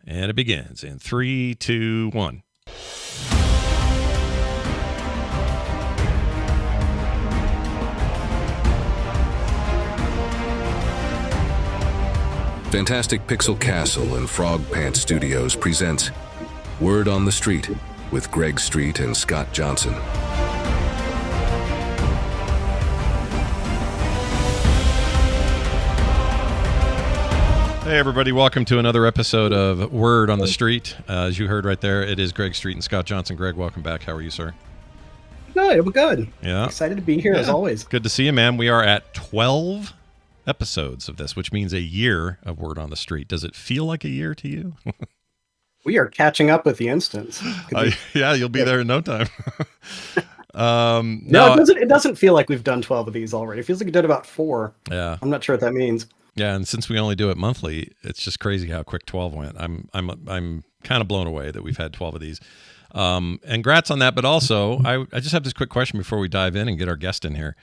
And it begins in 3, 2, 1. Fantastic Pixel Castle and Frog Pants Studios presents Word on the Street with Greg Street and Scott Johnson. Hey everybody, welcome to another episode of Word on the Street. As you heard right there, it is Greg Street and Scott Johnson. Greg, welcome back. How are you, sir? Good, I'm good. Yeah. Excited to be here as always. Good to see you, man. We are at 12 episodes of this, which means a year of Word on the Street. Does it feel like a year to you? We are catching up with the instance. Yeah, you'll be there in no time. No, it doesn't feel like we've done 12 of these already. It feels like we did about 4. Yeah. I'm not sure what that means. Yeah, and since we only do it monthly, it's just crazy how quick 12 went. I'm kind of blown away that we've had 12 of these. And congrats on that, but also I just have this quick question before we dive in and get our guest in here.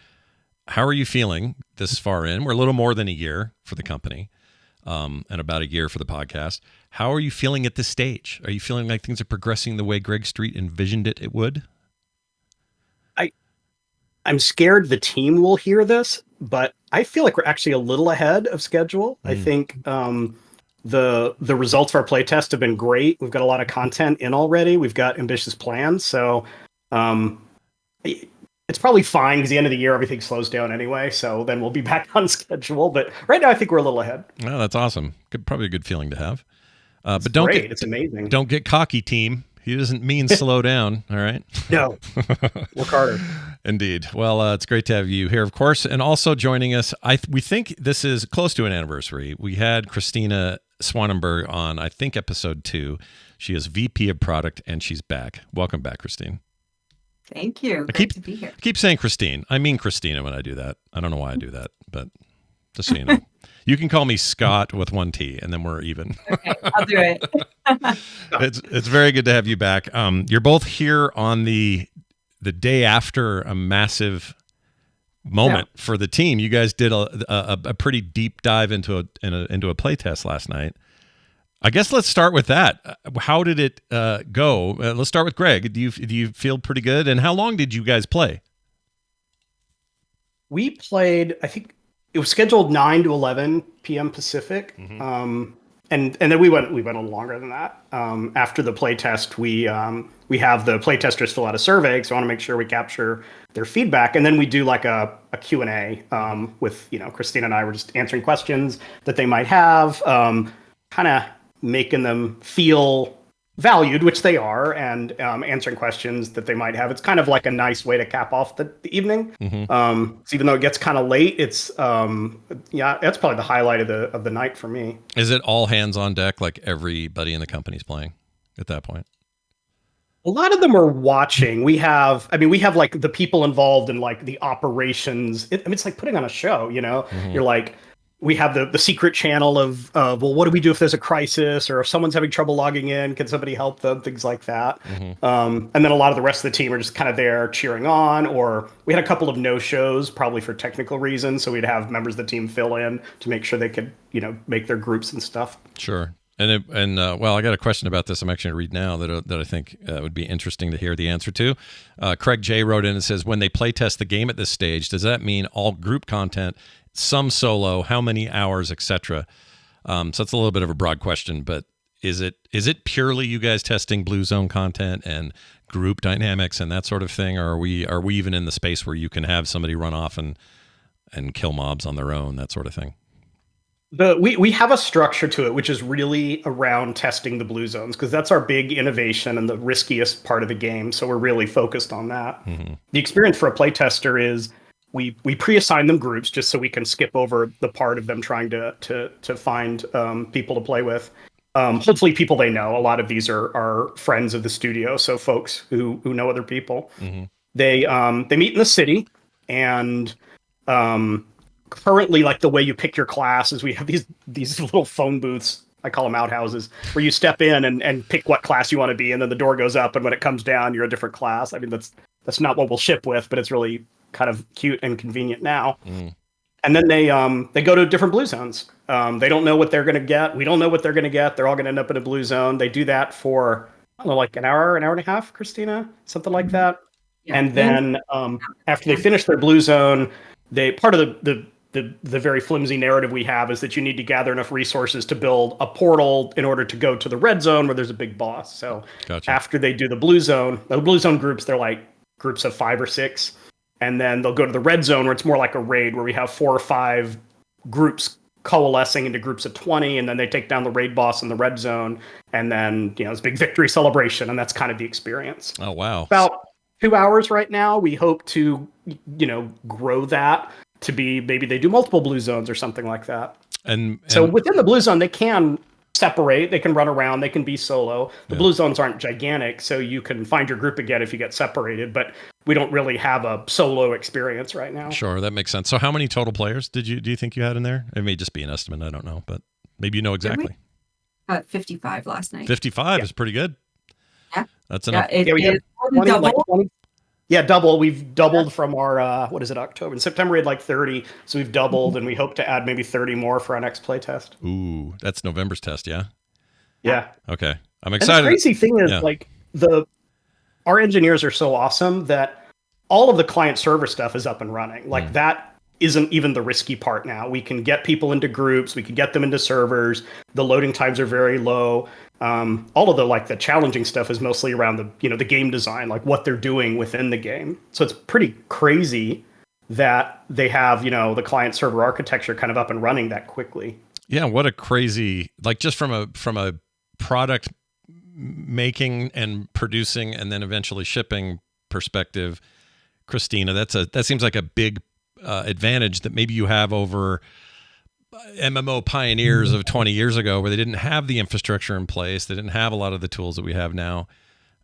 How are you feeling this far in? We're a little more than a year for the company, and about a year for the podcast. How are you feeling at this stage? Are you feeling like things are progressing the way Greg Street envisioned it would? I'm scared the team will hear this, but I feel like we're actually a little ahead of schedule. I think the results of our playtest have been great. We've got a lot of content in already. We've got ambitious plans. So it's probably fine because the end of the year, everything slows down anyway. So then we'll be back on schedule. But right now, I think we're a little ahead. Oh, that's awesome. Probably a good feeling to have. But it's amazing. Don't get cocky, team. He doesn't mean slow down, all right? No. Work harder. Indeed. Well, it's great to have you here, of course. And also joining us, we think this is close to an anniversary. We had Kristina Swanenberg on, I think, episode 2. She is VP of Product, and she's back. Welcome back, Christine. Thank you. Great to be here. I keep saying Christine. I mean Kristina when I do that. I don't know why I do that, but just so you know. You can call me Scott with 1 T, and then we're even. Okay, I'll do it. It's very good to have you back. You're both here on the day after a massive moment for the team. You guys did a pretty deep dive into a playtest last night. I guess let's start with that. How did it go? Let's start with Greg. Do you feel pretty good? And how long did you guys play? We played, I think it was scheduled 9 to 11 p.m. Pacific. Mm-hmm. And then we went a little longer than that. After the playtest, we have the playtesters fill out a survey, so I want to make sure we capture their feedback, and then we do like a Q&A with Kristina and I were just answering questions that they might have, kind of making them feel valued, which they are, and answering questions that they might have. It's kind of like a nice way to cap off the evening. Mm-hmm. So even though it gets kind of late, it's that's probably the highlight of the night for me. Is it all hands on deck, like everybody in the company's playing at that point? A lot of them are watching. We have like the people involved in like the operations. It's like putting on a show, Mm-hmm. You're like, we have the secret channel of well, what do we do if there's a crisis, or if someone's having trouble logging in, can somebody help them, things like that. Mm-hmm. And then a lot of the rest of the team are just kind of there cheering on, or we had a couple of no-shows probably for technical reasons, so we'd have members of the team fill in to make sure they could make their groups and stuff. Sure. And well, I got a question about this. I'm actually going to read now that I think would be interesting to hear the answer to. Craig J wrote in and says, when they play test the game at this stage, does that mean all group content, some solo, how many hours, etc.? So it's a little bit of a broad question, but is it purely you guys testing Blue Zone content and group dynamics and that sort of thing, or are we even in the space where you can have somebody run off and kill mobs on their own, that sort of thing? We have a structure to it, which is really around testing the blue zones, because that's our big innovation and the riskiest part of the game. So we're really focused on that. Mm-hmm. The experience for a playtester is we pre-assign them groups just so we can skip over the part of them trying to find people to play with. Hopefully people they know. A lot of these are friends of the studio, so folks who know other people. Mm-hmm. They meet in the city, and currently, like the way you pick your class is we have these little phone booths. I call them outhouses, where you step in and pick what class you want to be, and then the door goes up, and when it comes down, you're a different class. I mean, that's not what we'll ship with, but it's really kind of cute and convenient now. Mm. And then they go to different blue zones. They don't know what they're going to get. We don't know what they're going to get. They're all going to end up in a blue zone. They do that for, I don't know, like an hour and a half, Kristina, something like that. Yeah. And then after they finish their blue zone, part of the very flimsy narrative we have is that you need to gather enough resources to build a portal in order to go to the red zone where there's a big boss. So Gotcha. after they do the blue zone groups, they're like groups of 5 or 6. And then they'll go to the red zone where it's more like a raid where we have 4 or 5 groups coalescing into groups of 20. And then they take down the raid boss in the red zone. And then, it's a big victory celebration. And that's kind of the experience. Oh, wow. About 2 hours right now. We hope to, grow that to be, maybe they do multiple blue zones or something like that. And so within the blue zone, they can separate, they can run around, they can be solo. The blue zones aren't gigantic, so you can find your group again if you get separated, but we don't really have a solo experience right now. Sure, that makes sense. So how many total players do you think you had in there? It may just be an estimate, I don't know, but maybe you know exactly. 55 last night. 55 is pretty good. Yeah. That's enough. We had 20, like 20. Yeah, double. We've doubled from our, October. In September, we had like 30. So we've doubled, and we hope to add maybe 30 more for our next playtest. Ooh, that's November's test, yeah? Yeah. Okay. I'm excited. And the crazy thing is, our engineers are so awesome that all of the client server stuff is up and running. Like, that isn't even the risky part now. We can get people into groups. We can get them into servers. The loading times are very low. All of the challenging stuff is mostly around the game design, like what they're doing within the game. So it's pretty crazy that they have, the client server architecture kind of up and running that quickly. Yeah. What a crazy, just from a product making and producing and then eventually shipping perspective, Kristina, that seems like a big advantage that maybe you have over MMO pioneers of 20 years ago, where they didn't have the infrastructure in place. They didn't have a lot of the tools that we have now.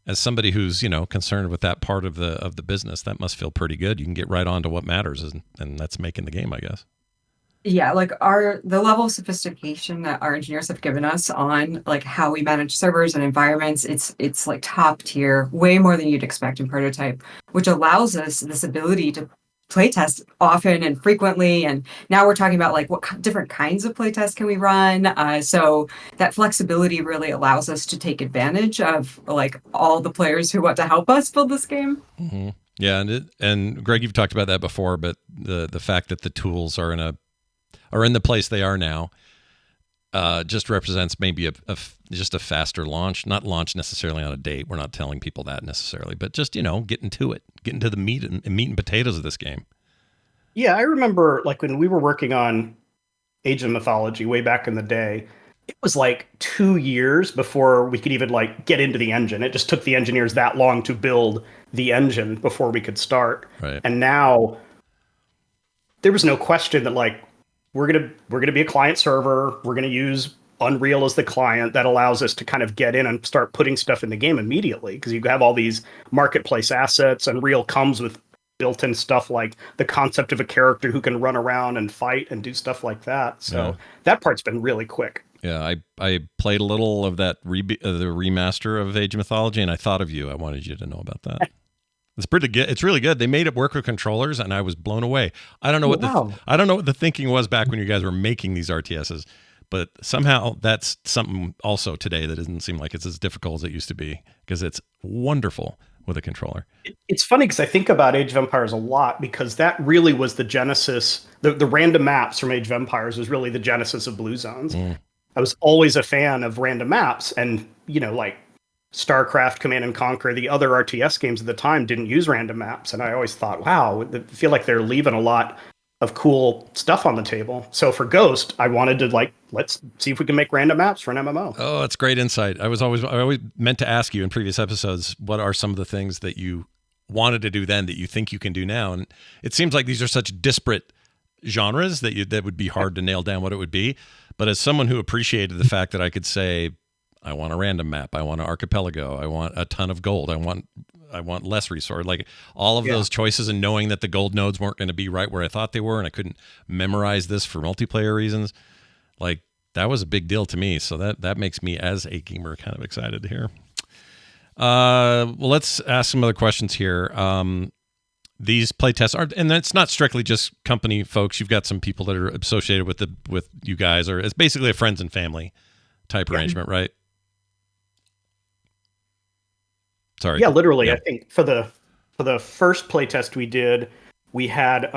As somebody who's, concerned with that part of the business, that must feel pretty good. You can get right on to what matters, and that's making the game, I guess. Yeah, the level of sophistication that our engineers have given us on how we manage servers and environments, it's like top tier, way more than you'd expect in prototype, which allows us this ability to playtest often and frequently. And now we're talking about what different kinds of playtests can we run. So that flexibility really allows us to take advantage of all the players who want to help us build this game. Mm-hmm. Yeah, and Greg, you've talked about that before, but the fact that the tools are in the place they are now just represents maybe just a faster launch. Not launch necessarily on a date. We're not telling people that necessarily, but just getting to it, getting to the meat and potatoes of this game. Yeah, I remember when we were working on Age of Mythology way back in the day. It was 2 years before we could even get into the engine. It just took the engineers that long to build the engine before we could start. Right. And now there was no question that we're gonna be a client server. We're gonna use Unreal as the client. That allows us to kind of get in and start putting stuff in the game immediately, because you have all these marketplace assets. Unreal comes with built-in stuff like the concept of a character who can run around and fight and do stuff like that. So that part's been really quick. Yeah, I played a little of that the remaster of Age of Mythology, and I thought of you. I wanted you to know about that. It's pretty good. It's really good. They made it work with controllers, and I was blown away. I don't know what the thinking was back when you guys were making these RTSs, but somehow that's something also today that doesn't seem like it's as difficult as it used to be, because it's wonderful with a controller. It's funny because I think about Age of Empires a lot, because that really was the genesis. The random maps from Age of Empires was really the genesis of Blue Zones. I was always a fan of random maps, and StarCraft, Command and Conquer, the other RTS games at the time didn't use random maps. And I always thought, wow, I feel like they're leaving a lot of cool stuff on the table. So for Ghost, I wanted to let's see if we can make random maps for an MMO. Oh, that's great insight. I always meant to ask you in previous episodes, what are some of the things that you wanted to do then that you think you can do now? And it seems like these are such disparate genres that would be hard to nail down what it would be. But as someone who appreciated the fact that I could say, I want a random map, I want an archipelago, I want a ton of gold, I want less resource, all of those choices, and knowing that the gold nodes weren't going to be right where I thought they were, and I couldn't memorize this for multiplayer reasons, that was a big deal to me. So that makes me, as a gamer, kind of excited to hear. Well, let's ask some other questions here. these playtests aren't, and it's not strictly just company folks. You've got some people that are associated with you guys, or it's basically a friends and family type arrangement, right? Sorry. Yeah, literally. Yeah. I think for the first playtest we did, we had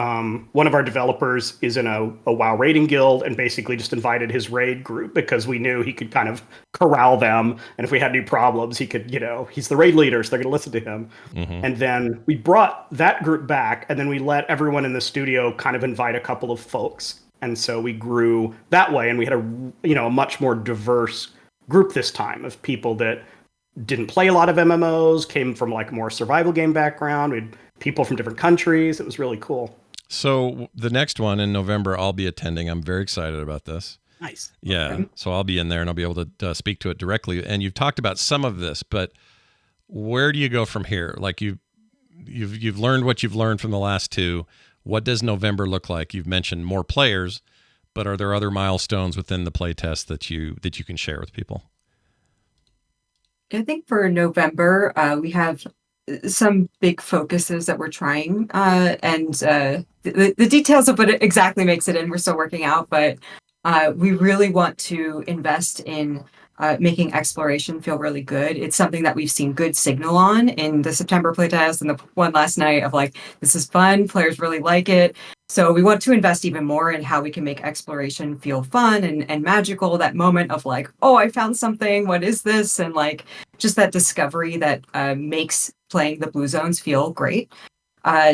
one of our developers is in a WoW raiding guild and basically just invited his raid group because we knew he could kind of corral them. And if we had any problems, he could, he's the raid leader, so they're going to listen to him. Mm-hmm. And then we brought that group back, and then we let everyone in the studio kind of invite a couple of folks. And so we grew that way, and we had a much more diverse group this time of people that didn't play a lot of MMOs, came from like a more survival game background. We had people from different countries. It was really cool. So the next one in November, I'll be attending. I'm very excited about this. Nice. Yeah. Okay. So I'll be in there and I'll be able to speak to it directly. And you've talked about some of this, but where do you go from here? Like you've learned what you've learned from the last two. What does November look like? You've mentioned more players, but are there other milestones within the playtest that you can share with people? I think for November, we have some big focuses that we're trying, and the details of what it exactly makes it in, we're still working out, but we really want to invest in making exploration feel really good. It's something that we've seen good signal on in the September playtest and the one last night of like, this is fun, players really like it. So we want to invest even more in how we can make exploration feel fun and magical, that moment of like, oh, I found something, what is this? And like, just that discovery that makes playing the blue zones feel great.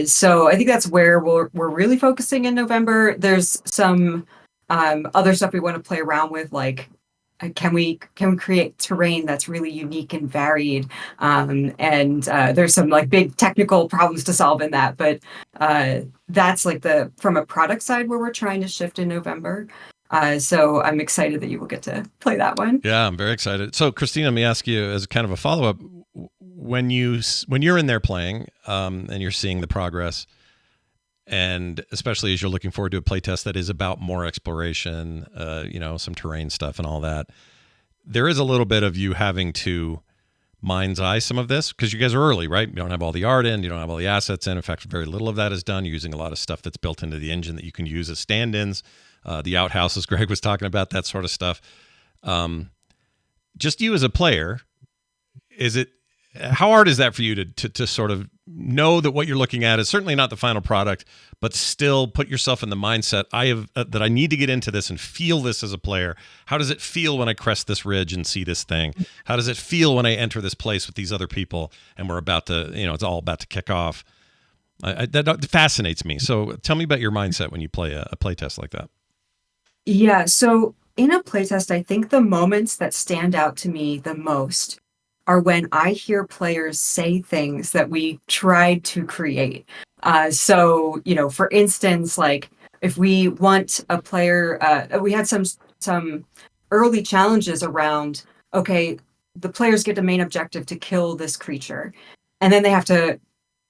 So I think that's where we're really focusing in November. There's some other stuff we want to play around with, like, can we create terrain that's really unique and varied? And there's some like big technical problems to solve in that, but that's like from a product side where we're trying to shift in November. So I'm excited that you will get to play that one. Yeah, I'm very excited. So Kristina, let me ask you as kind of a follow-up, when you're in there playing and you're seeing the progress, and especially as you're looking forward to a playtest that is about more exploration, some terrain stuff and all that, there is a little bit of you having to mind's eye some of this because you guys are early, right? You don't have all the art in, you don't have all the assets in. In fact, very little of that is done. You're using a lot of stuff that's built into the engine that you can use as stand-ins, the outhouses Greg was talking about, that sort of stuff. Just you as a player, how hard is that for you to sort of know that what you're looking at is certainly not the final product, but still put yourself in the mindset that I need to get into this and feel this as a player? How does it feel when I crest this ridge and see this thing? How does it feel when I enter this place with these other people and we're about to, it's all about to kick off? That fascinates me. So tell me about your mindset when you play a playtest like that. Yeah, so in a playtest, I think the moments that stand out to me the most are when I hear players say things that we tried to create. So, for instance, like if we want a player, we had some early challenges around, okay, the players get the main objective to kill this creature, and then they have to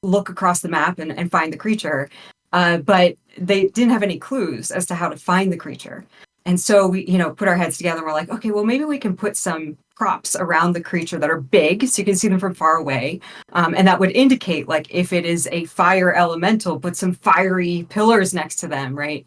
look across the map and find the creature. But they didn't have any clues as to how to find the creature. And so we, put our heads together and we're like, okay, well, maybe we can put some props around the creature that are big so you can see them from far away. And that would indicate, like, if it is a fire elemental, put some fiery pillars next to them, right?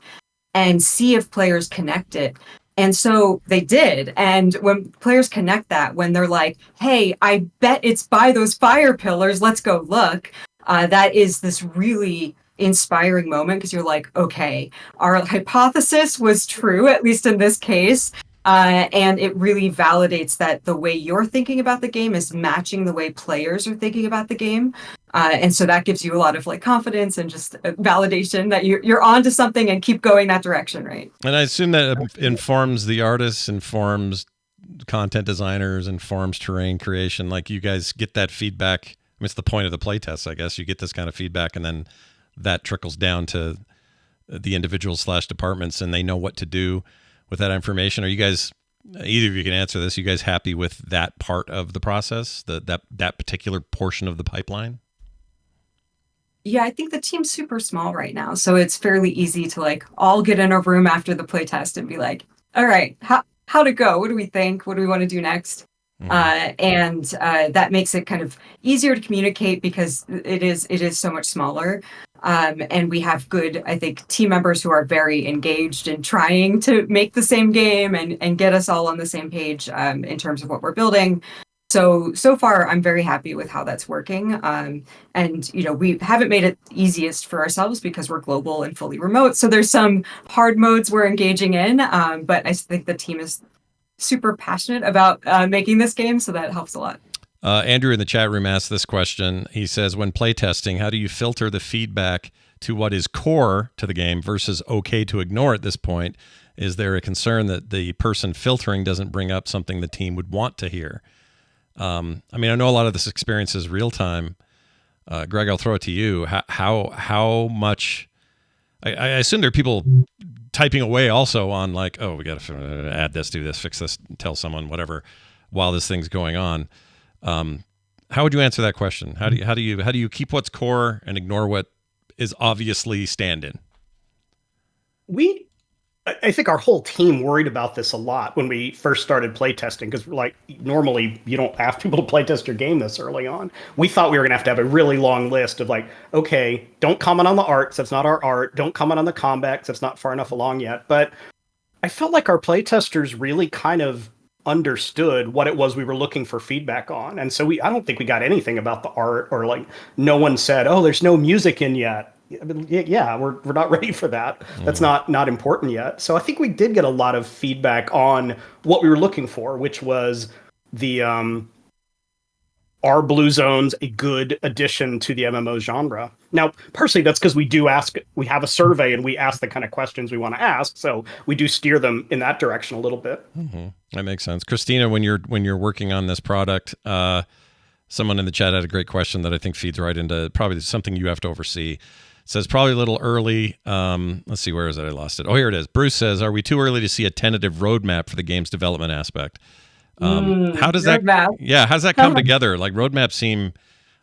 And see if players connect it. And so they did. And when players connect that, when they're like, hey, I bet it's by those fire pillars, let's go look. That is this really inspiring moment because you're like, okay, our hypothesis was true, at least in this case. And it really validates that the way you're thinking about the game is matching the way players are thinking about the game. And so that gives you a lot of like confidence and just validation that you're onto something and keep going that direction, right? And I assume that informs the artists, informs content designers, informs terrain creation. Like you guys get that feedback. I mean, it's the point of the playtest, I guess. You get this kind of feedback and then that trickles down to the individuals / departments and they know what to do with that information. Are you guys, either of you can answer this, you guys happy with that part of the process, that particular portion of the pipeline? Yeah, I think the team's super small right now. So it's fairly easy to like all get in a room after the playtest and be like, all right, how'd it go? What do we think? What do we want to do next? And that makes it kind of easier to communicate because it is so much smaller. And we have good, I think, team members who are very engaged in trying to make the same game and get us all on the same page in terms of what we're building. So far, I'm very happy with how that's working. And, we haven't made it easiest for ourselves because we're global and fully remote. So there's some hard modes we're engaging in. But I think the team is super passionate about making this game. So that helps a lot. Andrew in the chat room asked this question. He says, when playtesting, how do you filter the feedback to what is core to the game versus okay to ignore at this point? Is there a concern that the person filtering doesn't bring up something the team would want to hear? I know a lot of this experience is real time. Greg, I'll throw it to you. How much? I assume there are people typing away also on like, oh, we got to add this, do this, fix this, tell someone whatever, while this thing's going on. How would you answer that question? How do you keep what's core and ignore what is obviously stand-in? I think our whole team worried about this a lot when we first started playtesting, because normally you don't ask people to playtest your game this early on. We thought we were going to have a really long list of okay, don't comment on the art, 'cause that's not our art. Don't comment on the combat, 'cause that's not far enough along yet. But I felt like our playtesters really kind of understood what it was we were looking for feedback on. And so I don't think we got anything about the art, or no one said, oh, there's no music in yet. Yeah, we're not ready for that. That's not important yet. So I think we did get a lot of feedback on what we were looking for, which was the are blue zones a good addition to the MMO genre? Now, personally, that's because we have a survey and we ask the kind of questions we want to ask. So we do steer them in that direction a little bit. Mm-hmm. That makes sense. Kristina, when you're working on this product, someone in the chat had a great question that I think feeds right into probably something you have to oversee. It says probably a little early. Let's see, where is it? I lost it. Oh, here it is. Bruce says, are we too early to see a tentative roadmap for the game's development aspect? How does roadmap. How does that come together? Like roadmaps seem,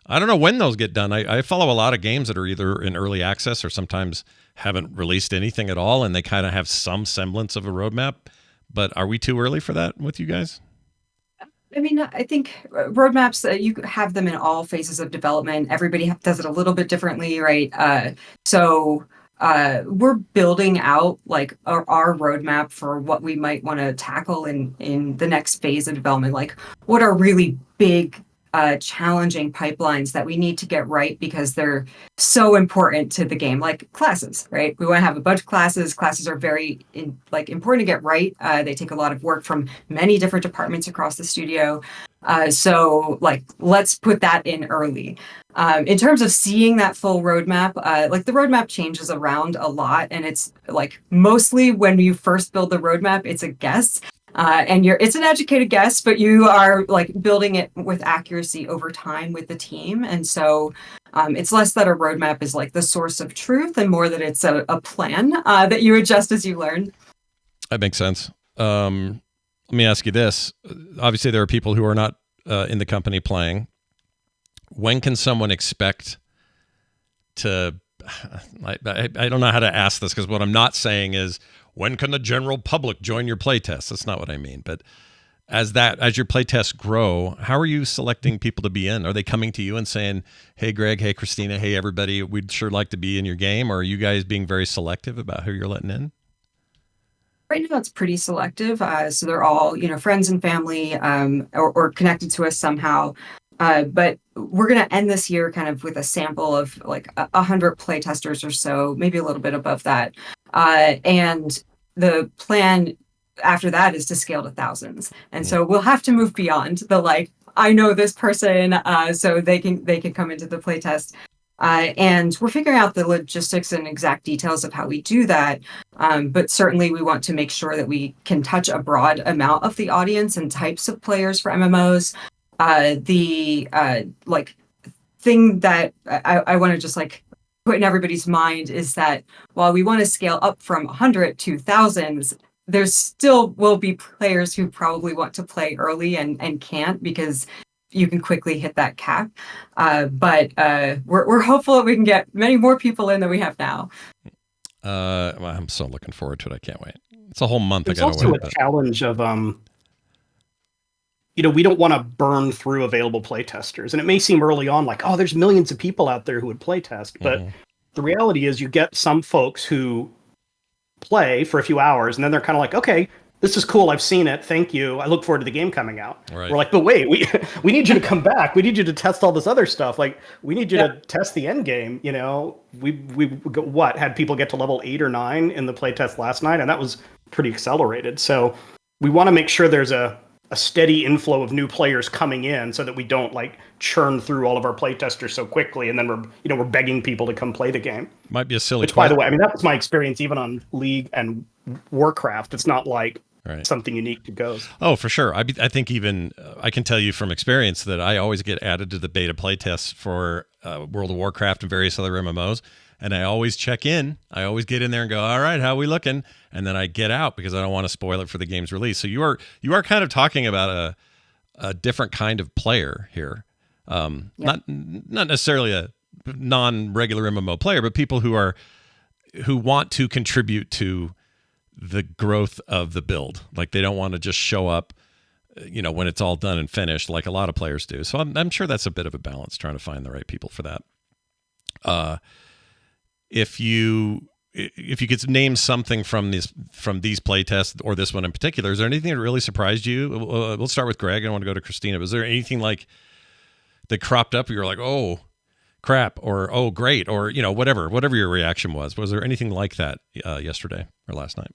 I don't know when those get done. I follow a lot of games that are either in early access or sometimes haven't released anything at all, and they kind of have some semblance of a roadmap. But are we too early for that with you guys? I think roadmaps, you have them in all phases of development. Everybody does it a little bit differently, right? So we're building out our roadmap for what we might want to tackle in the next phase of development. Like, what are really big, challenging pipelines that we need to get right because they're so important to the game, like classes, right? We want to have a bunch of classes. Classes are very important to get right. They take a lot of work from many different departments across the studio. So let's put that in early. In terms of seeing that full roadmap, the roadmap changes around a lot, and it's mostly when you first build the roadmap, it's a guess. And it's an educated guess, but you are building it with accuracy over time with the team. And so it's less that a roadmap is the source of truth and more that it's a plan that you adjust as you learn. That makes sense. Let me ask you this. Obviously, there are people who are not in the company playing. When can someone expect to... I don't know how to ask this, because what I'm not saying is, when can the general public join your playtest? That's not what I mean. But as your playtests grow, how are you selecting people to be in? Are they coming to you and saying, hey, Greg, hey, Kristina, hey, everybody, we'd sure like to be in your game? Or are you guys being very selective about who you're letting in? Right now, it's pretty selective. So they're all, friends and family or connected to us somehow. But we're going to end this year kind of with a sample of 100 playtesters or so, maybe a little bit above that. And the plan after that is to scale to thousands. And so we'll have to move beyond the I know this person, so they can come into the playtest. And we're figuring out the logistics and exact details of how we do that. But certainly we want to make sure that we can touch a broad amount of the audience and types of players for MMOs. The thing that I want to just put in everybody's mind is that while we want to scale up from 100 to thousands, there still will be players who probably want to play early and can't, because you can quickly hit that cap. But we're hopeful that we can get many more people in than we have now. Well, I'm so looking forward to it. I can't wait. It's a whole month. It's I gotta also wait. a challenge of we don't want to burn through available playtesters. And it may seem early on like, oh, there's millions of people out there who would playtest. But the reality is you get some folks who play for a few hours and then they're kind of like, okay, this is cool. I've seen it. Thank you. I look forward to the game coming out. Right. We're like, but wait, we need you to come back. We need you to test all this other stuff. Like, we need you to test the end game. Had people get to level 8 or 9 in the playtest last night, and that was pretty accelerated. So we want to make sure there's a steady inflow of new players coming in so that we don't like churn through all of our playtesters so quickly and then we're begging people to come play the game. Might be a silly Which, by the way, I mean, that was my experience even on League and Warcraft. It's not like something unique to Ghost. Oh, for sure. I think even I can tell you from experience that I always get added to the beta playtests for World of Warcraft and various other MMOs. And I always check in. I always get in there and go, all right, how are we looking? And then I get out because I don't want to spoil it for the game's release. So you are kind of talking about a different kind of player here. Not necessarily a non-regular MMO player, but people who want to contribute to the growth of the build. Like they don't want to just show up, when it's all done and finished, like a lot of players do. So I'm sure that's a bit of a balance, trying to find the right people for that. If you could name something from these playtests or this one in particular, is there anything that really surprised you? We'll start with Greg. I want to go to Kristina. Was there anything like that cropped up? You were like, oh, crap, or oh, great, or whatever your reaction was. Was there anything like that yesterday or last night?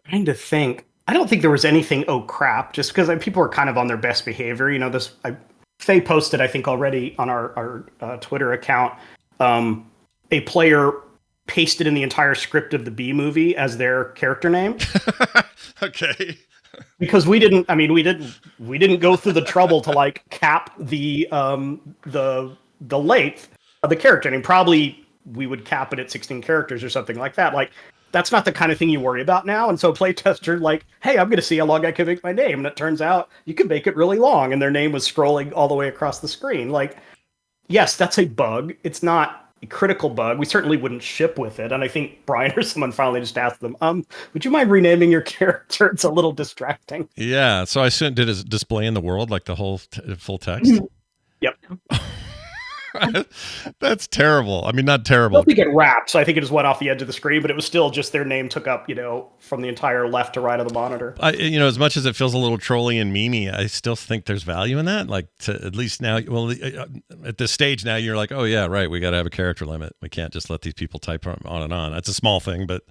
Trying to think. I don't think there was anything. Oh crap! Just because people are kind of on their best behavior. Faye posted, I think, already on our Twitter account, a player pasted in the entire script of the B movie as their character name. Okay. Because we didn't go through the trouble to like cap the length of the character. I mean, probably we would cap it at 16 characters or something like that. Like, that's not the kind of thing you worry about now. And so playtester like, hey, I'm going to see how long I can make my name. And it turns out you can make it really long. And their name was scrolling all the way across the screen. Like, yes, that's a bug. It's not a critical bug. We certainly wouldn't ship with it. And I think Brian or someone finally just asked them, would you mind renaming your character? It's a little distracting. Yeah. So I assume, did it display in the world like the whole full text? Yep. That's terrible. I mean, not terrible. I don't think it wrapped, so I think it just went off the edge of the screen, but it was still just their name took up, from the entire left to right of the monitor. As much as it feels a little trolly and memey, I still think there's value in that. Like, to at least now, at this stage now, you're like, oh yeah, right, we got to have a character limit. We can't just let these people type on and on. That's a small thing, but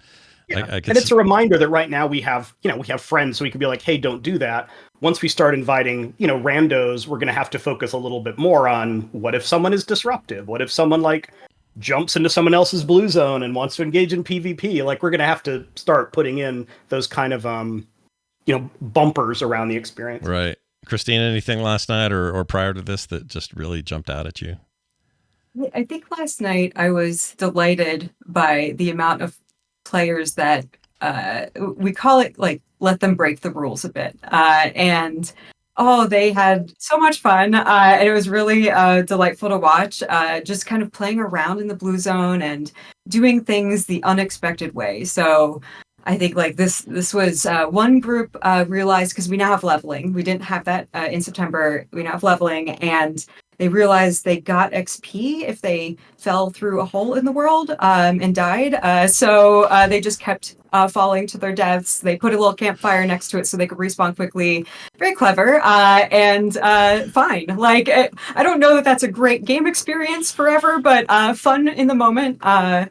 yeah. And it's a reminder that right now we have friends, so we can be like, hey, don't do that. Once we start inviting, randos, we're going to have to focus a little bit more on what if someone is disruptive? What if someone like jumps into someone else's blue zone and wants to engage in PvP? Like, we're going to have to start putting in those kind of, bumpers around the experience. Right. Kristina, anything last night or prior to this that just really jumped out at you? I think last night I was delighted by the amount of players that we call it like let them break the rules a bit, and they had so much fun, and it was really delightful to watch, just kind of playing around in the blue zone and doing things the unexpected way. So I think like this was one group realized, because we now have leveling. We didn't have that in September. We now have leveling, and they realized they got XP if they fell through a hole in the world and died. So they just kept falling to their deaths. They put a little campfire next to it so they could respawn quickly. Very clever and fine. Like, I don't know that that's a great game experience forever, but fun in the moment. And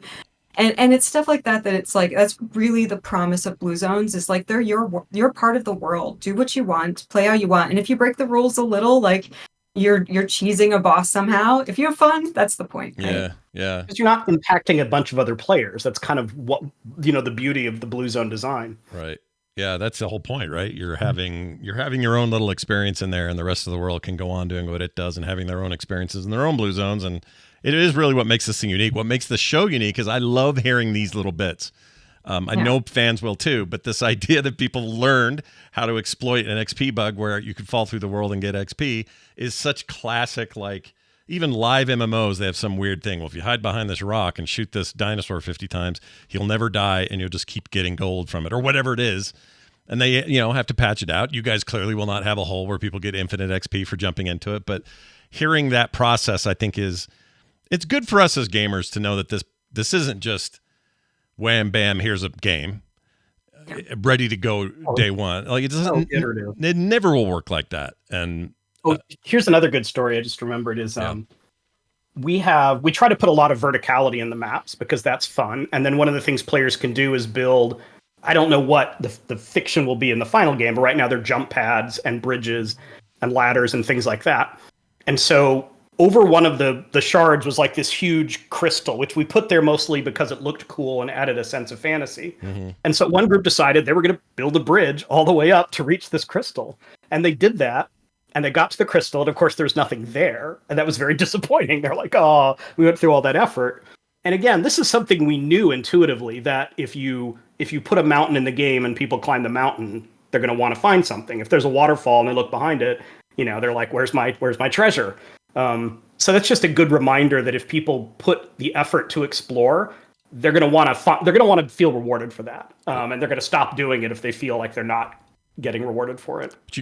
it's stuff like that it's like, that's really the promise of blue zones, is like, they're your part of the world. Do what you want, play how you want. And if you break the rules a little, like, you're cheesing a boss somehow. If you have fun, that's the point. Right? Yeah. Because you're not impacting a bunch of other players. That's kind of what, the beauty of the blue zone design. Right. Yeah, that's the whole point, right? You're having your own little experience in there, and the rest of the world can go on doing what it does and having their own experiences in their own blue zones. And it is really what makes this thing unique. What makes the show unique is I love hearing these little bits. I know fans will too, but this idea that people learned how to exploit an XP bug where you could fall through the world and get XP is such classic, like, even live MMOs, they have some weird thing. Well, if you hide behind this rock and shoot this dinosaur 50 times, he'll never die and you'll just keep getting gold from it, or whatever it is. and they have to patch it out. You guys clearly will not have a hole where people get infinite XP for jumping into it, but hearing that process, I think it's good for us as gamers to know that this isn't just wham bam, here's a game ready to go day one. Like it never will work like that. And here's another good story I just remembered is we try to put a lot of verticality in the maps because that's fun. And then one of the things players can do is build, I don't know what the fiction will be in the final game, but right now they're jump pads and bridges and ladders and things like that. And so over one of the shards was like this huge crystal, which we put there mostly because it looked cool and added a sense of fantasy. Mm-hmm. And so one group decided they were going to build a bridge all the way up to reach this crystal. And they did that. And they got to the crystal. And of course, there's nothing there. And that was very disappointing. They're like, oh, we went through all that effort. And again, this is something we knew intuitively, that if you put a mountain in the game and people climb the mountain, they're going to want to find something. If there's a waterfall and they look behind it, they're like, where's my treasure? So that's just a good reminder that if people put the effort to explore, they're going to want to feel rewarded for that. And they're going to stop doing it if they feel like they're not getting rewarded for it. But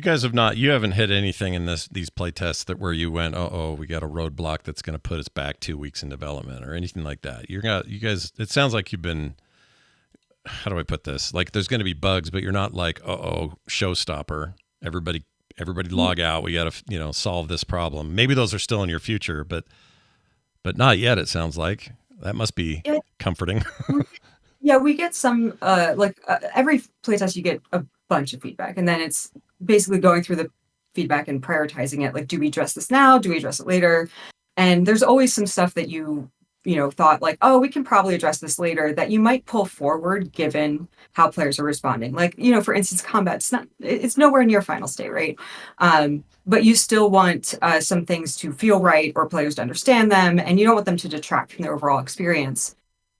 you haven't hit anything in these play tests where you went, we got a roadblock that's going to put us back 2 weeks in development or anything like that. You guys, it sounds like you've been, how do I put this? Like there's going to be bugs, but you're not like, showstopper. Everybody log out. We got to, solve this problem. Maybe those are still in your future, but not yet. It sounds like that must be comforting. Yeah, we get some, every playtest you get a bunch of feedback, and then it's basically going through the feedback and prioritizing it. Like, do we address this now? Do we address it later? And there's always some stuff that you thought like, oh, we can probably address this later, that you might pull forward given how players are responding. Like, for instance, combat, it's nowhere near final state, right? But you still want some things to feel right or players to understand them, and you don't want them to detract from their overall experience.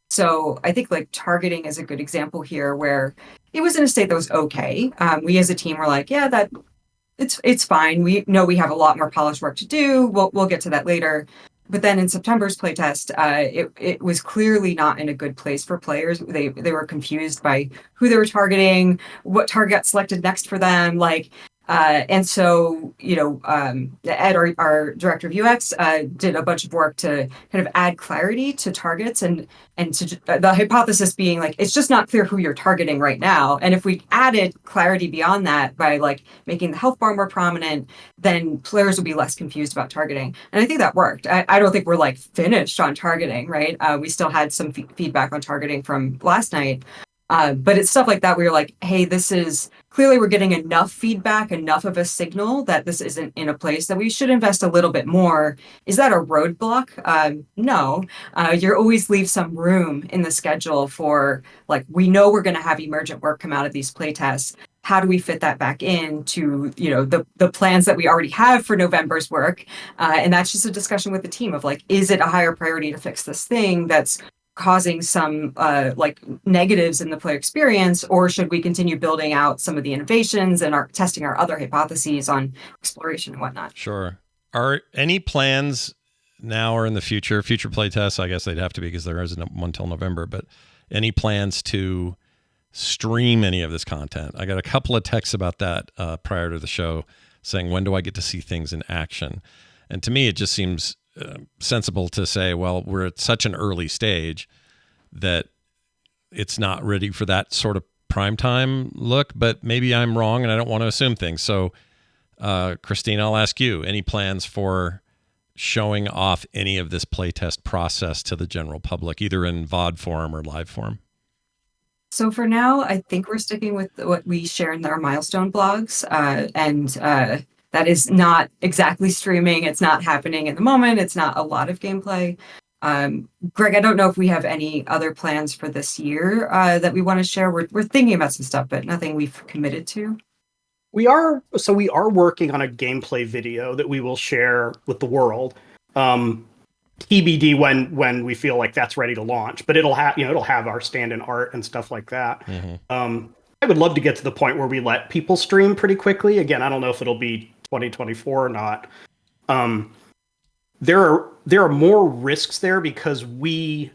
So I think like targeting is a good example here, where it was in a state that was okay. We as a team were like, yeah, that it's fine. We know we have a lot more polished work to do. We'll get to that later. But then in September's playtest, it was clearly not in a good place for players. They were confused by who they were targeting, what target got selected next for them, and so, Ed, our director of UX, did a bunch of work to kind of add clarity to targets and to the hypothesis being like, it's just not clear who you're targeting right now. And if we added clarity beyond that by like making the health bar more prominent, then players will be less confused about targeting. And I think that worked. I don't think we're like finished on targeting, right? We still had some feedback on targeting from last night. But it's stuff like that where you're like, hey, this is clearly we're getting enough feedback, enough of a signal that this isn't in a place that we should invest a little bit more. Is that a roadblock? No. You always leave some room in the schedule for like, we know we're going to have emergent work come out of these playtests. How do we fit that back into, the plans that we already have for November's work? And that's just a discussion with the team of like, is it a higher priority to fix this thing that's causing some negatives in the player experience, or should we continue building out some of the innovations and testing our other hypotheses on exploration and whatnot? Sure. Are any plans now or in the future playtests? I guess they'd have to be because there isn't one till November, but any plans to stream any of this content? I got a couple of texts about that prior to the show saying, when do I get to see things in action? And to me, it just seems sensible to say, well, we're at such an early stage that it's not ready for that sort of primetime look, but maybe I'm wrong and I don't want to assume things. So, Kristina, I'll ask you, any plans for showing off any of this playtest process to the general public, either in VOD form or live form? So for now, I think we're sticking with what we share in our milestone blogs, and that is not exactly streaming. It's not happening at the moment. It's not a lot of gameplay. Greg, I don't know if we have any other plans for this year that we want to share. We're thinking about some stuff, but nothing we've committed to. We are working on a gameplay video that we will share with the world. TBD when we feel like that's ready to launch, but it'll have our stand-in art and stuff like that. Mm-hmm. I would love to get to the point where we let people stream pretty quickly. Again, I don't know if it'll be 2024 or not. There are more risks there because we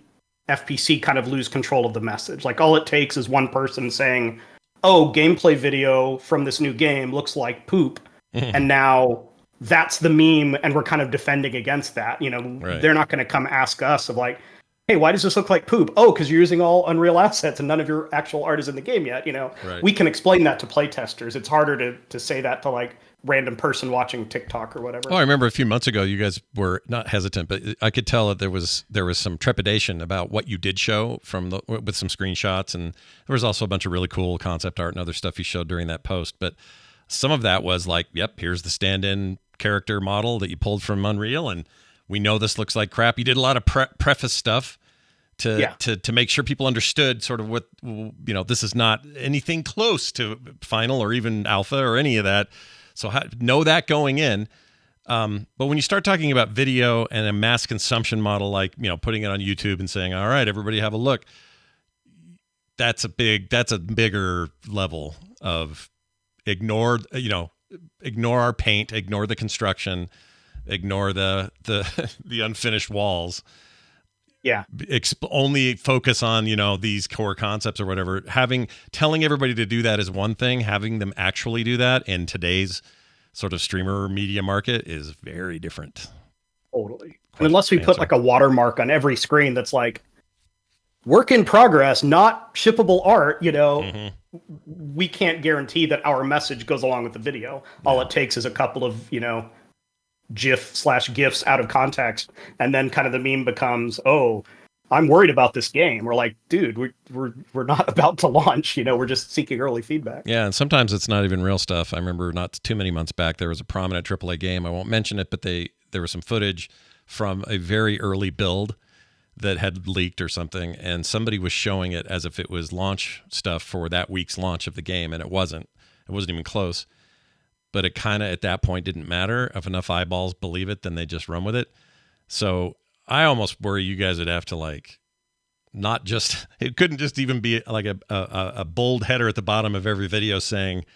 FPC kind of lose control of the message. Like all it takes is one person saying, oh, gameplay video from this new game looks like poop, and now that's the meme, and we're kind of defending against that. Right. They're not going to come ask us of like, hey, why does this look like poop? Oh, because you're using all Unreal assets and none of your actual art is in the game yet. Right. We can explain that to playtesters. It's harder to say that to like random person watching TikTok or whatever. Oh, I remember a few months ago, you guys were not hesitant, but I could tell that there was some trepidation about what you did show with some screenshots, and there was also a bunch of really cool concept art and other stuff you showed during that post. But some of that was like, yep, here's the stand-in character model that you pulled from Unreal, and we know this looks like crap. You did a lot of preface stuff to make sure people understood sort of what, this is not anything close to final or even alpha or any of that. So know that going in. But when you start talking about video and a mass consumption model, like, putting it on YouTube and saying, all right, everybody have a look, that's a bigger level of ignore our paint, ignore the construction, ignore the unfinished walls. Yeah. Only focus on, these core concepts or whatever. Telling everybody to do that is one thing. Having them actually do that in today's sort of streamer media market is very different. Totally. And unless we put like a watermark on every screen that's like work in progress, not shippable art, we can't guarantee that our message goes along with the video. All it takes is a couple of, GIF/GIFs out of context, and then kind of the meme becomes, oh, I'm worried about this game. We're like, dude, we're not about to launch, we're just seeking early feedback. Yeah, and sometimes it's not even real stuff. I remember not too many months back, there was a prominent AAA game. I won't mention it, but there was some footage from a very early build that had leaked or something, and somebody was showing it as if it was launch stuff for that week's launch of the game, and it wasn't. It wasn't even close. But it kind of, at that point, didn't matter. If enough eyeballs believe it, then they just run with it. So I almost worry you guys would have to, like, not just, it couldn't just even be like a bold header at the bottom of every video saying,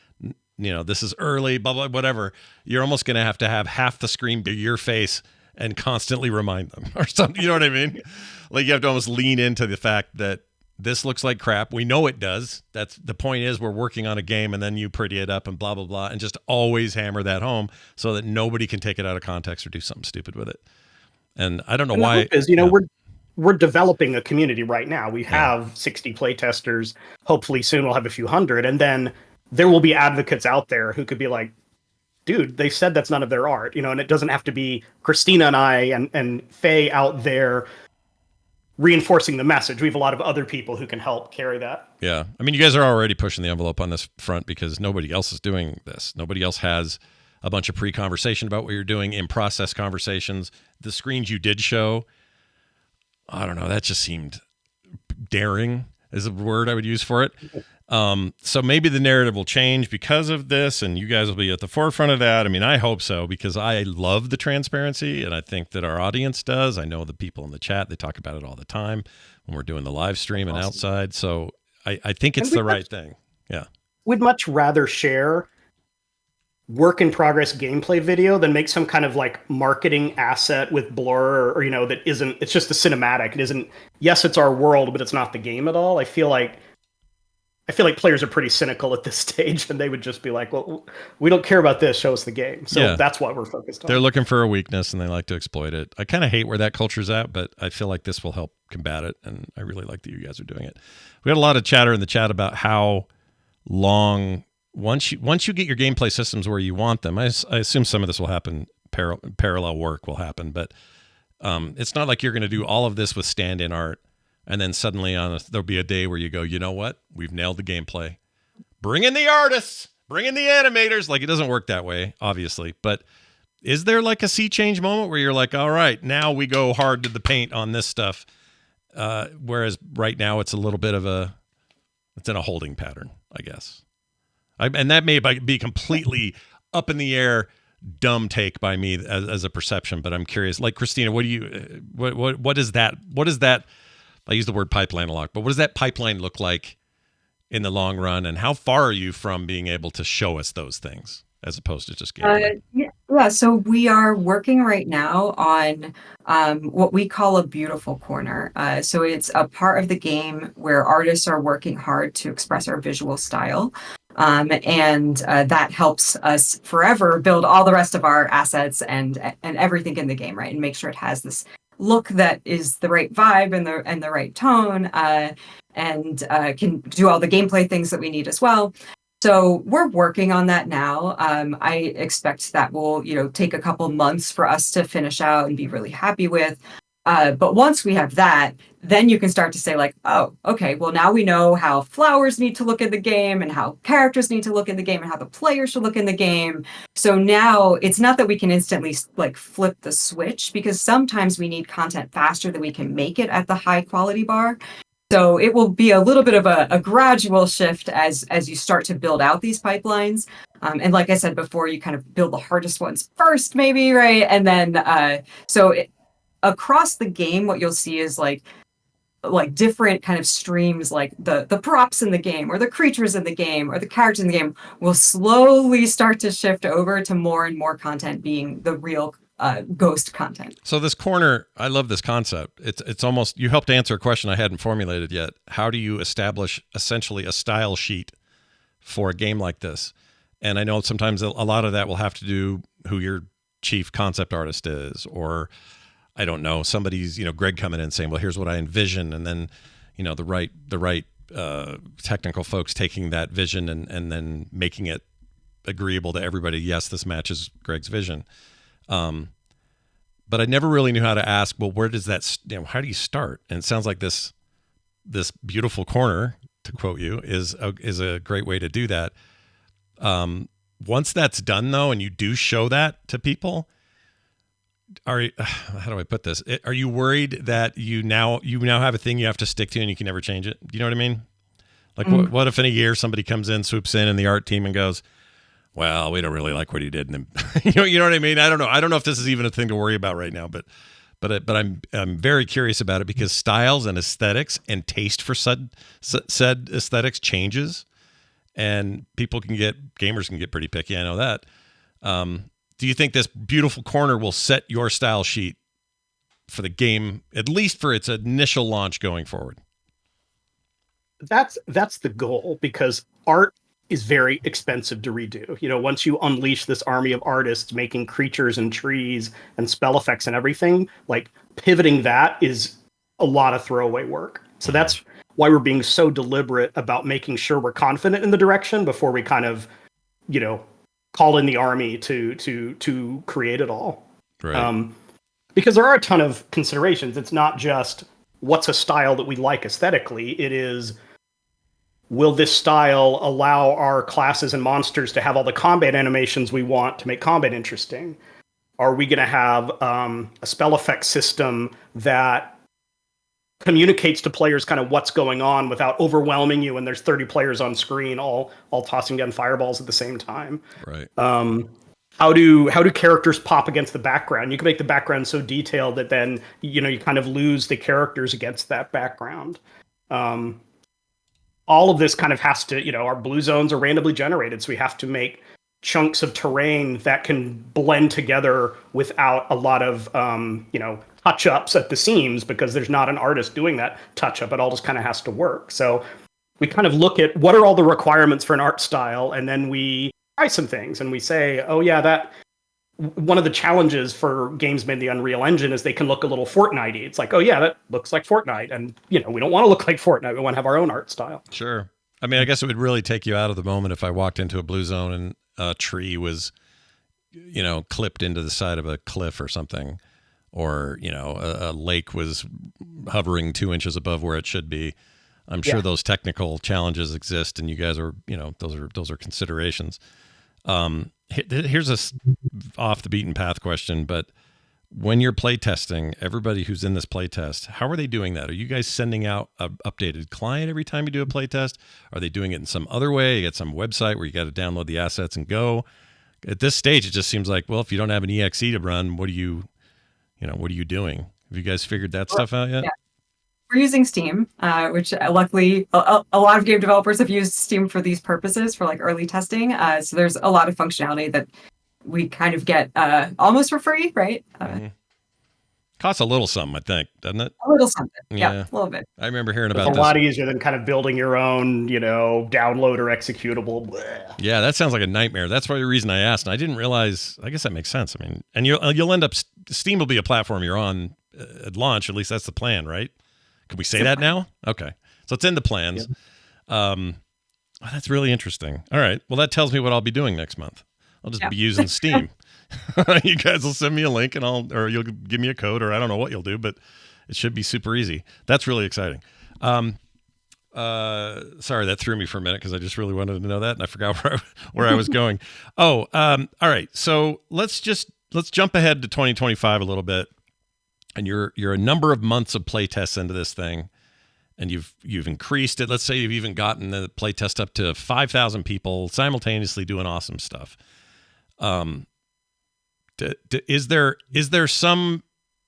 this is early, blah, blah, whatever. You're almost going to have half the screen be your face and constantly remind them or something. You know what I mean? Like, you have to almost lean into the fact that this looks like crap. We know it does. That's the point. Is we're working on a game, and then you pretty it up and blah, blah, blah, and just always hammer that home so that nobody can take it out of context or do something stupid with it. And I don't know why. The hope is, we're developing a community right now. We have 60 playtesters. Hopefully soon we'll have a few hundred, and then there will be advocates out there who could be like, dude, they said that's none of their art, and it doesn't have to be Kristina and I and Faye out there reinforcing the message. We have a lot of other people who can help carry that. Yeah. I mean, you guys are already pushing the envelope on this front because nobody else is doing this. Nobody else has a bunch of pre-conversation about what you're doing, in-process conversations. The screens you did show, I don't know, that just seemed daring is a word I would use for it. So maybe the narrative will change because of this, and you guys will be at the forefront of that. I mean, I hope so, because I love the transparency, and I think that our audience does. I know the people in the chat, they talk about it all the time when we're doing the live stream and outside. So I think it's the right thing. Yeah. We'd much rather share work in progress gameplay video than make some kind of like marketing asset with blur or that isn't, it's just a cinematic. It isn't, yes, it's our world, but it's not the game at all. I feel like players are pretty cynical at this stage, and they would just be like, well, we don't care about this, show us the game. So that's what we're focused on. They're looking for a weakness, and they like to exploit it. I kind of hate where that culture's at, but I feel like this will help combat it, and I really like that you guys are doing it. We had a lot of chatter in the chat about how long, once you get your gameplay systems where you want them, I assume some of this will happen, parallel work will happen, but it's not like you're going to do all of this with stand-in art, and then suddenly there'll be a day where you go, you know what? We've nailed the gameplay. Bring in the artists. Bring in the animators. Like, it doesn't work that way, obviously. But is there like a sea change moment where you're like, all right, now we go hard to the paint on this stuff? Whereas right now it's a little bit of it's in a holding pattern, I guess. And that may be completely up in the air, dumb take by me as a perception. But I'm curious, like, Kristina, what is that? I use the word pipeline a lot, but what does that pipeline look like in the long run, and how far are you from being able to show us those things as opposed to just gameplay? Yeah, so we are working right now on what we call a beautiful corner. So it's a part of the game where artists are working hard to express our visual style. And that helps us forever build all the rest of our assets and everything in the game, right? And make sure it has this look that is the right vibe and the right tone, and can do all the gameplay things that we need as well. So we're working on that now. I expect that will, take a couple months for us to finish out and be really happy with. But once we have that, then you can start to say like, oh, okay, well now we know how flowers need to look in the game and how characters need to look in the game and how the players should look in the game. So now it's not that we can instantly like flip the switch, because sometimes we need content faster than we can make it at the high quality bar. So it will be a little bit of a gradual shift as you start to build out these pipelines. And like I said before, you kind of build the hardest ones first, maybe, right? And then across the game, what you'll see is like different kind of streams, like the props in the game or the creatures in the game or the characters in the game will slowly start to shift over to more and more content being the real ghost content. So this corner, I love this concept. It's almost, you helped answer a question I hadn't formulated yet. How do you establish essentially a style sheet for a game like this? And I know sometimes a lot of that will have to do who your chief concept artist is, or I don't know, somebody's, Greg coming in saying, well, here's what I envision. And then, the right technical folks taking that vision and then making it agreeable to everybody. Yes, this matches Greg's vision. But I never really knew how to ask, well, where does that, how do you start? And it sounds like this beautiful corner, to quote you, is a great way to do that. Once that's done though, and you do show that to people, how do I put this? Are you worried that you now have a thing you have to stick to and you can never change it? Do you know what I mean? Like what if in a year somebody comes in, swoops in the art team and goes, well, we don't really like what he did. And you know what I mean? I don't know. I don't know if this is even a thing to worry about right now, but I'm very curious about it because styles and aesthetics and taste for said aesthetics changes, and gamers can get pretty picky. I know that. Do you think this beautiful corner will set your style sheet for the game, at least for its initial launch going forward? That's the goal, because art is very expensive to redo. Once you unleash this army of artists making creatures and trees and spell effects and everything, like pivoting that is a lot of throwaway work. So that's why we're being so deliberate about making sure we're confident in the direction before we kind of, call in the army to create it all. Right. Because there are a ton of considerations. It's not just what's a style that we like aesthetically. It is, will this style allow our classes and monsters to have all the combat animations we want to make combat interesting? Are we going to have a spell effect system that communicates to players kind of what's going on without overwhelming you when there's 30 players on screen all tossing down fireballs at the same time? Right. How do characters pop against the background? You can make the background so detailed that then you kind of lose the characters against that background. All of this kind of has to, our blue zones are randomly generated, so we have to make chunks of terrain that can blend together without a lot of touch-ups at the seams, because there's not an artist doing that touch-up. It all just kind of has to work. So we kind of look at what are all the requirements for an art style, and then we try some things, and we say, oh yeah, that one of the challenges for games made in the Unreal Engine is they can look a little Fortnite-y. It's like, oh yeah, that looks like Fortnite, and we don't want to look like Fortnite. We want to have our own art style. Sure. I mean, I guess it would really take you out of the moment if I walked into a blue zone and a tree was, clipped into the side of a cliff or something, or, a lake was hovering 2 inches above where it should be. I'm sure those technical challenges exist, and you guys are, those are considerations. Here's a off the beaten path question, but when you're playtesting, everybody who's in this playtest, how are they doing that? Are you guys sending out an updated client every time you do a playtest? Are they doing it in some other way? You get some website where you got to download the assets and go? At this stage, it just seems like, well, if you don't have an EXE to run, what are you doing? Have you guys figured that stuff out yet? Yeah. We're using Steam, which luckily a lot of game developers have used Steam for these purposes, for like early testing. So there's a lot of functionality that we kind of get almost for free, right? Costs a little something, I think, doesn't it? A little something. Yeah. Yeah, a little bit. I remember hearing It's about a this. lot easier than kind of building your own, download or executable. Blech. Yeah, that sounds like a nightmare. That's the reason I asked. And I didn't realize. I guess that makes sense. I mean, and you'll end up. Steam will be a platform you're on at launch. At least that's the plan, right? Can we say that now? Okay, so it's in the plans. Yeah. That's really interesting. All right. Well, that tells me what I'll be doing next month. I'll just be using Steam. You guys will send me a link or you'll give me a code, or I don't know what you'll do, but it should be super easy. That's really exciting. Sorry, that threw me for a minute because I just really wanted to know that and I forgot where I was going. All right. So let's jump ahead to 2025 a little bit. And you're a number of months of playtests into this thing, and you've increased it. Let's say you've even gotten the playtest up to 5,000 people simultaneously doing awesome stuff. Is there some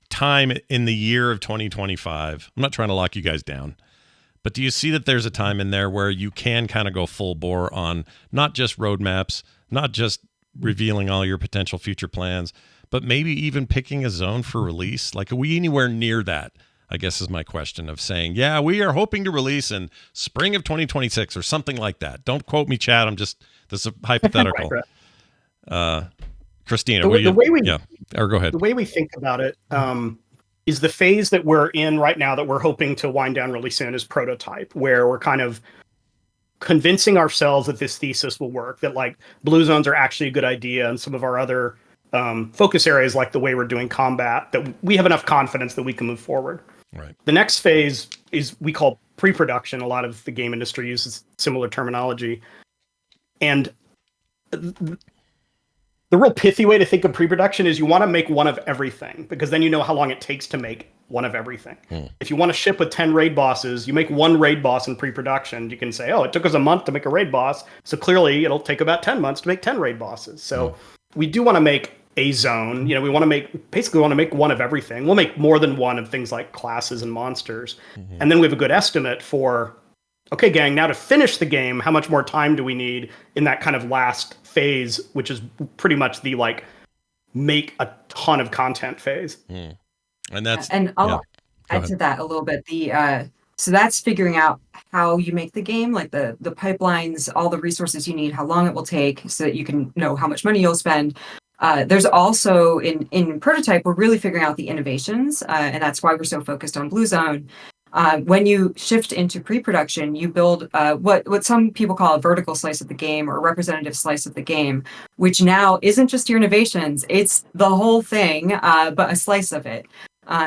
time in the year of 2025? I'm not trying to lock you guys down, but do you see that there's a time in there where you can kind of go full bore on not just roadmaps, not just revealing all your potential future plans, but maybe even picking a zone for release? Like, are we anywhere near that? I guess is my question of saying, yeah, we are hoping to release in spring of 2026 or something like that. Don't quote me, Chad. This is hypothetical. Right. Kristina, go ahead. The way we think about it is the phase that we're in right now that we're hoping to wind down really soon is prototype, where we're kind of convincing ourselves that this thesis will work, that like blue zones are actually a good idea, and some of our other focus areas, like the way we're doing combat, that we have enough confidence that we can move forward. Right. The next phase is we call pre-production. A lot of the game industry uses similar terminology. And the real pithy way to think of pre-production is you want to make one of everything, because then you know how long it takes to make one of everything. If you want to ship with 10 raid bosses, you make one raid boss in pre-production. You can say, oh, it took us a month to make a raid boss, so clearly it'll take about 10 months to make 10 raid bosses. So we do want to make a zone. We want to make one of everything. We'll make more than one of things like classes and monsters. And then we have a good estimate for, okay, gang, now to finish the game, how much more time do we need in that kind of last phase, which is pretty much the like make a ton of content phase. And that's, and I'll add to that a little bit. So that's figuring out how you make the game, like the pipelines, all the resources you need, how long it will take, so that you can know how much money you'll spend. There's also in prototype, we're really figuring out the innovations, and that's why we're so focused on Blue Zone. When you shift into pre-production, you build what some people call a vertical slice of the game or a representative slice of the game, which now isn't just your innovations, it's the whole thing, but a slice of it.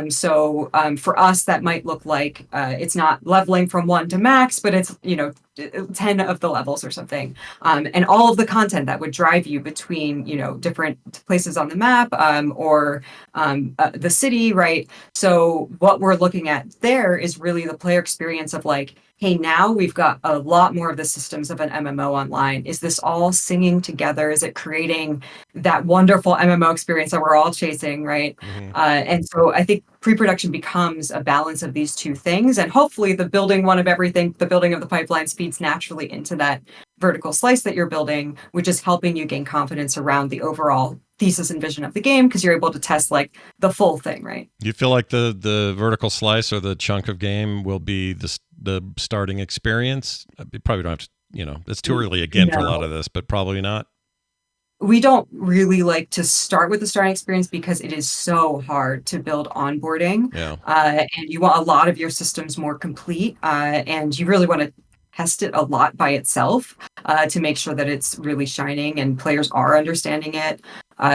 So for us, that might look like it's not leveling from 1 to max, but it's 10 of the levels or something, and all of the content that would drive you between different places on the map, or the city, right? So what we're looking at there is really the player experience of like, hey, now we've got a lot more of the systems of an MMO online. Is this all singing together? Is it creating that wonderful MMO experience that we're all chasing, right? And so I think pre-production becomes a balance of these two things, and hopefully the building one of everything, the building of the pipelines, feeds naturally into that vertical slice that you're building, which is helping you gain confidence around the overall thesis and vision of the game, because you're able to test like the full thing, right? You feel like the vertical slice or the chunk of game will be the starting experience? You probably don't have to, it's too early again for a lot of this, but probably not. We don't really like to start with the starting experience because it is so hard to build onboarding. And you want a lot of your systems more complete, and you really want to test it a lot by itself to make sure that it's really shining and players are understanding it.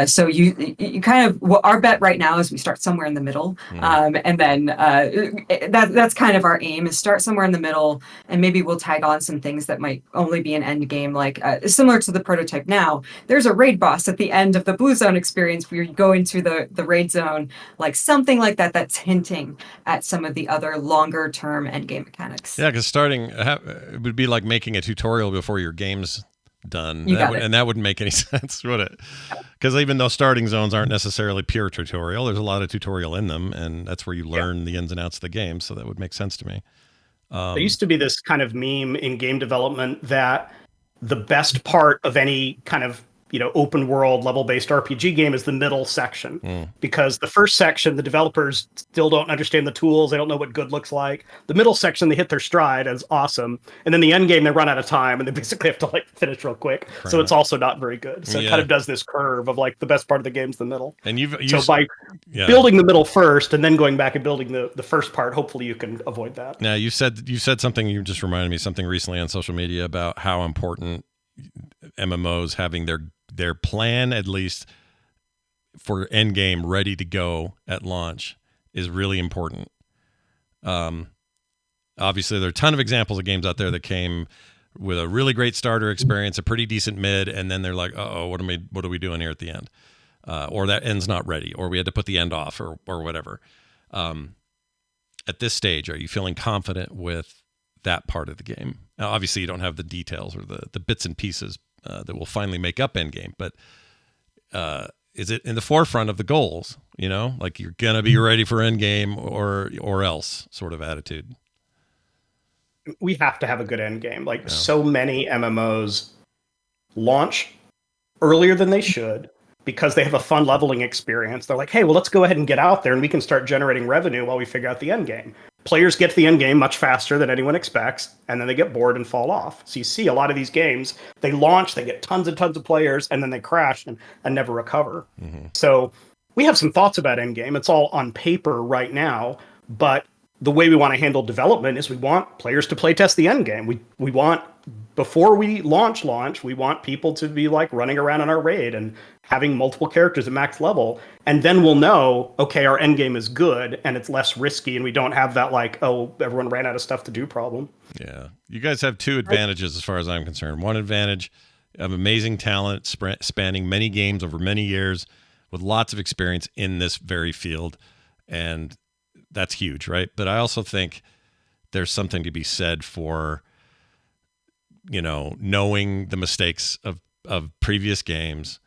So you kind of, our bet right now is we start somewhere in the middle, and then that's kind of our aim, is start somewhere in the middle, and maybe we'll tag on some things that might only be an end game, like similar to the prototype now. There's a raid boss at the end of the Blue Zone experience where you go into the raid zone, like something like that, that's hinting at some of the other longer term end game mechanics. Yeah, because it would be like making a tutorial before your game's done, and that wouldn't make any sense, would it? Because even though starting zones aren't necessarily pure tutorial, there's a lot of tutorial in them, and that's where you learn the ins and outs of the game, so that would make sense to me. There used to be this kind of meme in game development that the best part of any kind of open world level based RPG game is the middle section, because the first section, the developers still don't understand the tools. They don't know what good looks like. The middle section, they hit their stride as awesome. And then the end game, they run out of time and they basically have to like finish real quick. So it's also not very good. So it kind of does this curve of like the best part of the game's the middle. And so by building the middle first and then going back and building the first part, hopefully you can avoid that. Now you said something, you just reminded me something recently on social media about how important MMOs having their plan, at least for Endgame, ready to go at launch is really important. Obviously, there are a ton of examples of games out there that came with a really great starter experience, a pretty decent mid, and then they're like, "Uh-oh, what are we doing here at the end?" Or that end's not ready, or we had to put the end off, or whatever. At this stage, are you feeling confident with that part of the game? Now, obviously, you don't have the details or the bits and pieces that will finally make up Endgame, but is it in the forefront of the goals? Like you're gonna be ready for Endgame or else sort of attitude. We have to have a good Endgame. Like so many MMOs launch earlier than they should because they have a fun leveling experience. They're like, hey, well, let's go ahead and get out there and we can start generating revenue while we figure out the end game. Players get to the end game much faster than anyone expects, and then they get bored and fall off. So you see a lot of these games, they launch, they get tons and tons of players, and then they crash and never recover. So we have some thoughts about Endgame. It's all on paper right now, but the way we want to handle development is we want players to playtest the end game. We want, before we launch, we want people to be like running around in our raid and having multiple characters at max level. And then we'll know, okay, our end game is good and it's less risky and we don't have that like, oh, everyone ran out of stuff to do problem. Yeah. You guys have two advantages as far as I'm concerned. One advantage of amazing talent spanning many games over many years with lots of experience in this very field. And that's huge, right? But I also think there's something to be said for, knowing the mistakes of previous games,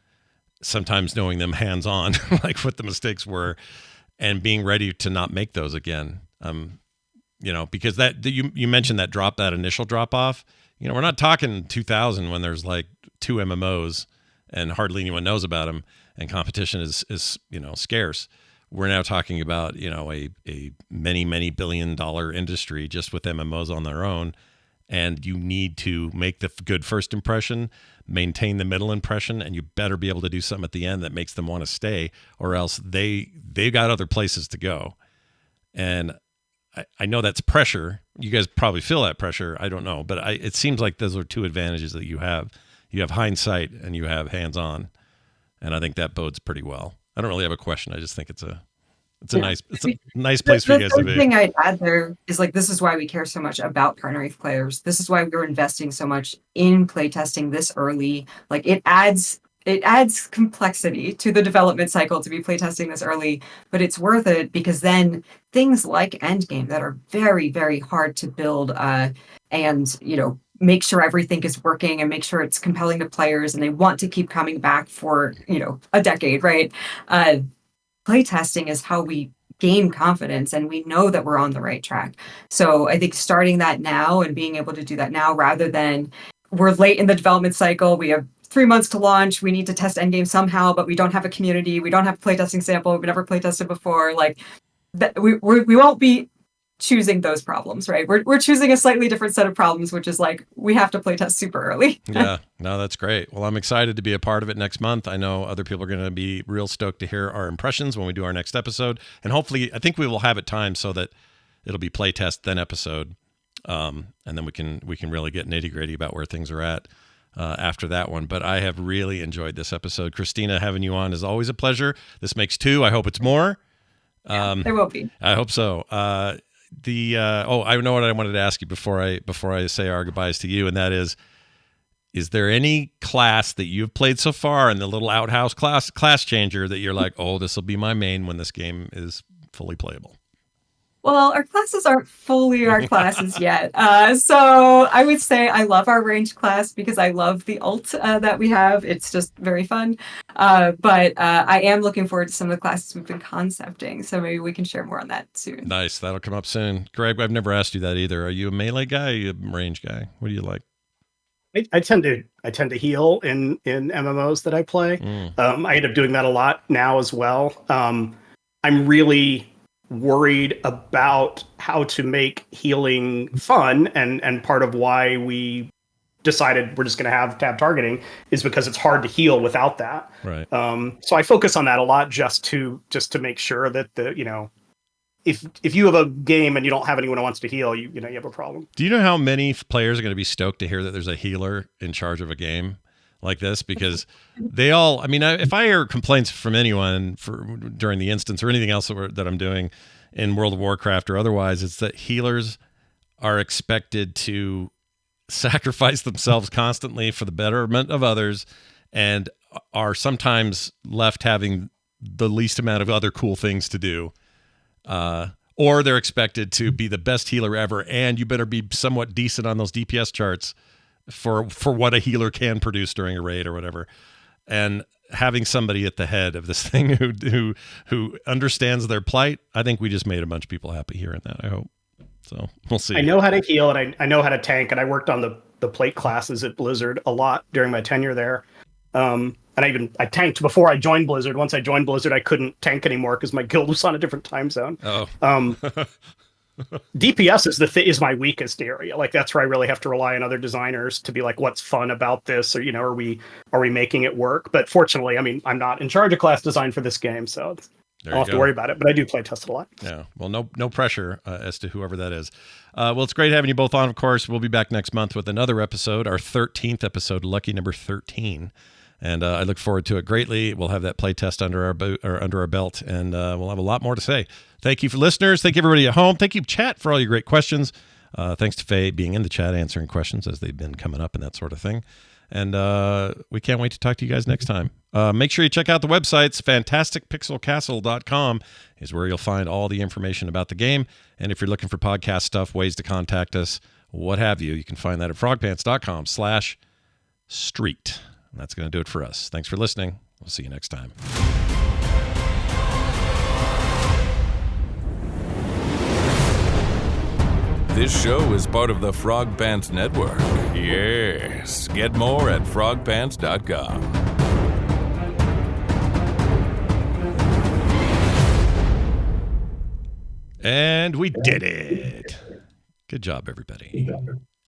sometimes knowing them hands-on, like what the mistakes were, and being ready to not make those again. Because you mentioned that initial drop off. We're not talking 2000 when there's like 2 MMOs and hardly anyone knows about them, and competition is scarce. We're now talking about, a many billion-dollar industry just with MMOs on their own. And you need to make the good first impression, maintain the middle impression, and you better be able to do something at the end that makes them want to stay, or else they got other places to go. And I know that's pressure. You guys probably feel that pressure. I don't know. But it seems like those are 2 advantages that you have. You have hindsight and you have hands-on. And I think that bodes pretty well. I don't really have a question. I just think it's a nice place for you guys to be. The thing I'd add there is like, this is why we care so much about partnering with players. This is why we're investing so much in playtesting this early. Like it adds complexity to the development cycle to be playtesting this early, but it's worth it because then things like Endgame that are very, very hard to build and make sure everything is working and make sure it's compelling to players and they want to keep coming back for a decade, right? Playtesting is how we gain confidence and we know that we're on the right track. So I think starting that now and being able to do that now rather than we're late in the development cycle, we have 3 months to launch, we need to test Endgame somehow, but we don't have a community, we don't have a playtesting sample, we've never playtested before, like that we won't be choosing those problems, right? We're choosing a slightly different set of problems, which is like we have to play test super early. Yeah, no, that's great. Well, I'm excited to be a part of it next month. I know other people are going to be real stoked to hear our impressions when we do our next episode, and hopefully, I think we will have it timed so that it'll be playtest then episode, and then we can really get nitty gritty about where things are at after that one. But I have really enjoyed this episode. Kristina, having you on is always a pleasure. This makes 2. I hope it's more. There will be. I hope so. I know what I wanted to ask you before I say our goodbyes to you, and that is there any class that you've played so far in the little outhouse class changer that you're like, oh, this will be my main when this game is fully playable? Well, our classes aren't fully our classes yet. So I would say I love our range class because I love the ult that we have. It's just very fun. But I am looking forward to some of the classes we've been concepting. So maybe we can share more on that soon. Nice. That'll come up soon. Greg, I've never asked you that either. Are you a melee guy or are you a range guy? What do you like? I tend to heal in MMOs that I play. I end up doing that a lot now as well. I'm really worried about how to make healing fun, and part of why we decided we're just going to have tab targeting is because it's hard to heal without that. Right. So I focus on that a lot just to make sure that if you have a game and you don't have anyone who wants to heal, you have a problem. Do you know how many players are going to be stoked to hear that there's a healer in charge of a game like this? Because they all, I mean, if I hear complaints from anyone during the instance or anything else that I'm doing in World of Warcraft or otherwise, it's that healers are expected to sacrifice themselves constantly for the betterment of others and are sometimes left having the least amount of other cool things to do. Or they're expected to be the best healer ever, and you better be somewhat decent on those DPS charts for what a healer can produce during a raid or whatever. And having somebody at the head of this thing who understands their plight, I think we just made a bunch of people happy hearing that, I hope. So we'll see. I know how to heal, and I know how to tank, and I worked on the plate classes at Blizzard a lot during my tenure there. And I tanked before I joined Blizzard. Once I joined Blizzard, I couldn't tank anymore because my guild was on a different time zone. Oh. DPS is my weakest area. Like, that's where I really have to rely on other designers to be like, what's fun about this? Or, are we making it work? But fortunately, I mean, I'm not in charge of class design for this game, so I don't have to worry about it, but I do play test it a lot. Yeah. Well, no pressure as to whoever that is. Well, it's great having you both on, of course. We'll be back next month with another episode, our 13th episode, lucky number 13. And I look forward to it greatly. We'll have that playtest under our belt, and we'll have a lot more to say. Thank you for listeners. Thank you, everybody at home. Thank you, chat, for all your great questions. Thanks to Faye being in the chat, answering questions as they've been coming up and that sort of thing. And we can't wait to talk to you guys next time. Make sure you check out the websites. FantasticPixelCastle.com is where you'll find all the information about the game. And if you're looking for podcast stuff, ways to contact us, what have you, you can find that at frogpants.com/street. And that's going to do it for us. Thanks for listening. We'll see you next time. This show is part of the Frog Pants Network. Yes. Get more at frogpants.com. And we did it. Good job, everybody.